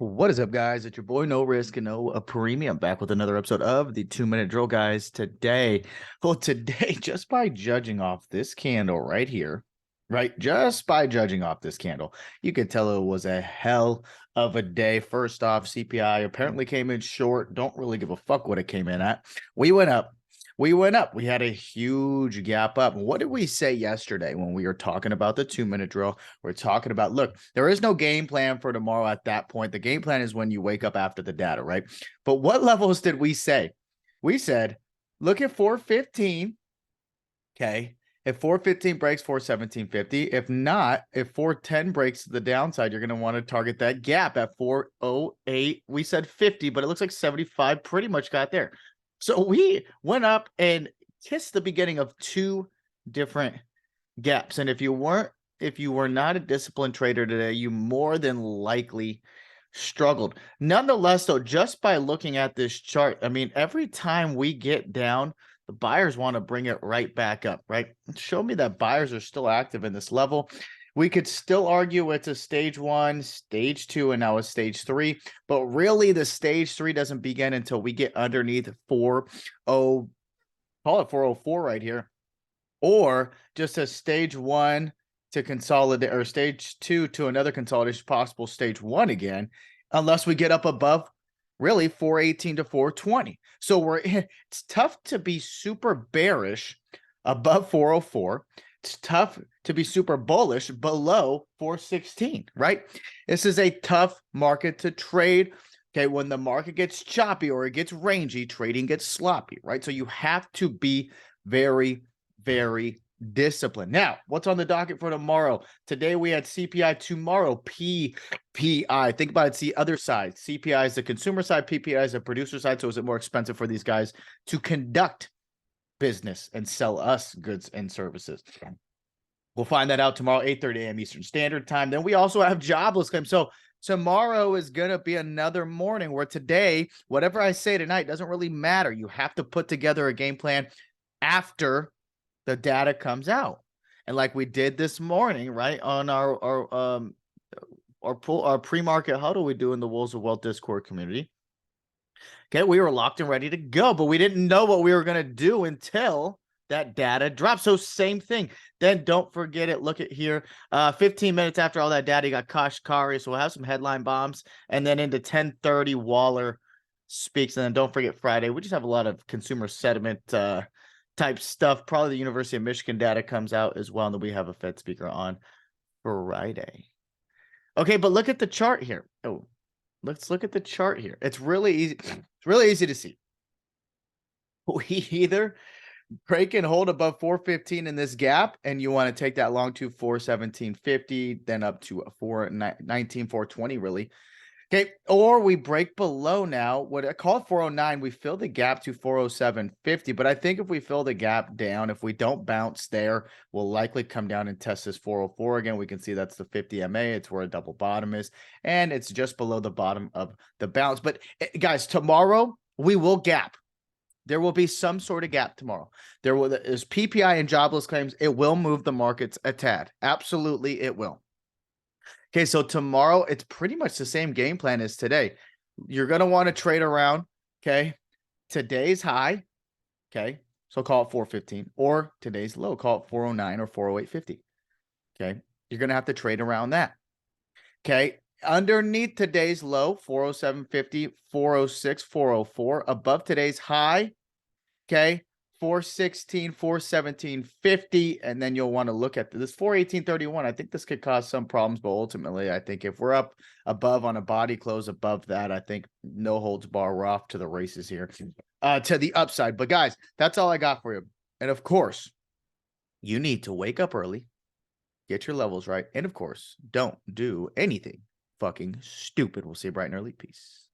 What is up, guys? It's your boy No Risk and No Premium back with another episode of the 2 Minute Drill, guys. Today, just by judging off this candle right here, right? Just by judging off this candle, you could tell it was a hell of a day. First off, CPI apparently came in short. Don't really give a fuck what it came in at. We went up. We went up. We had a huge gap up. What did we say yesterday when we were talking about the 2 minute drill? We're talking about, look, there is no game plan for tomorrow at that point. The game plan is when you wake up after the data, right? But what levels did we say? We said, look at 415. Okay. If 415 breaks 417.50, if not, if 410 breaks to the downside, you're going to want to target that gap at 408. We said 50, but it looks like 75 pretty much got there. So we went up and kissed the beginning of two different gaps. And if you were not a disciplined trader today, you more than likely struggled. Nonetheless, though, just by looking at this chart, I mean, every time we get down, the buyers want to bring it right back up, right? Show me that buyers are still active in this level. We could still argue it's a stage one, stage two, and now a stage three, but really the stage three doesn't begin until we get underneath 40, call it 404 right here, or just a stage one to consolidate, or stage two to another consolidation, possible stage one again, unless we get up above really 418 to 420. So it's tough to be super bearish above 404. It's tough to be super bullish below 416, right? This is a tough market to trade. Okay, when the market gets choppy or it gets rangy, trading gets sloppy, right? So you have to be very, very disciplined. Now, what's on the docket for tomorrow? Today we had CPI, tomorrow PPI. Think about it, it's the other side. CPI is the consumer side, PPI is the producer side. So is it more expensive for these guys to conduct business and sell us goods and services? We'll find that out tomorrow, 8:30 a.m. Eastern Standard Time. Then we also have jobless claims. So tomorrow is going to be another morning where today, whatever I say tonight doesn't really matter. You have to put together a game plan after the data comes out. And like we did this morning, right, on our pre-market huddle we do in the Wolves of Wealth Discord community. Okay, we were locked and ready to go, but we didn't know what we were going to do until that data dropped. So same thing. Then don't forget it. Look at here. 15 minutes after all that data, you got Kashkari. So we'll have some headline bombs. And then into 10:30, Waller speaks. And then don't forget Friday. We just have a lot of consumer sentiment type stuff. Probably the University of Michigan data comes out as well. And then we have a Fed speaker on Friday. Okay, but look at the chart here. Oh, let's look at the chart here. It's really easy. It's really easy to see. We either break and hold above 415 in this gap, and you want to take that long to 417.50, then up to 419, 420, really. Okay, or we break below now. What I call it 409, we fill the gap to 407.50. But I think if we fill the gap down, if we don't bounce there, we'll likely come down and test this 404 again. We can see that's the 50 MA. It's where a double bottom is, and it's just below the bottom of the bounce. But guys, tomorrow we will gap. There will be some sort of gap tomorrow. There's PPI and jobless claims. It will move the markets a tad. Absolutely, it will. Okay, so tomorrow, it's pretty much the same game plan as today. You're going to want to trade around, okay? Today's high, okay? So call it 415, or today's low, call it 409 or 408.50, okay? You're going to have to trade around that, okay? Underneath today's low, 407.50, 406, 404. Above today's high, okay, 416, 417.50, and then you'll want to look at this 418.31. I think this could cause some problems, but ultimately, I think if we're up above on a body close above that, I think no holds bar, we're off to the races here, to the upside. But guys, that's all I got for you. And of course, you need to wake up early, get your levels right, and of course, don't do anything fucking stupid. We'll see you bright and early. Peace.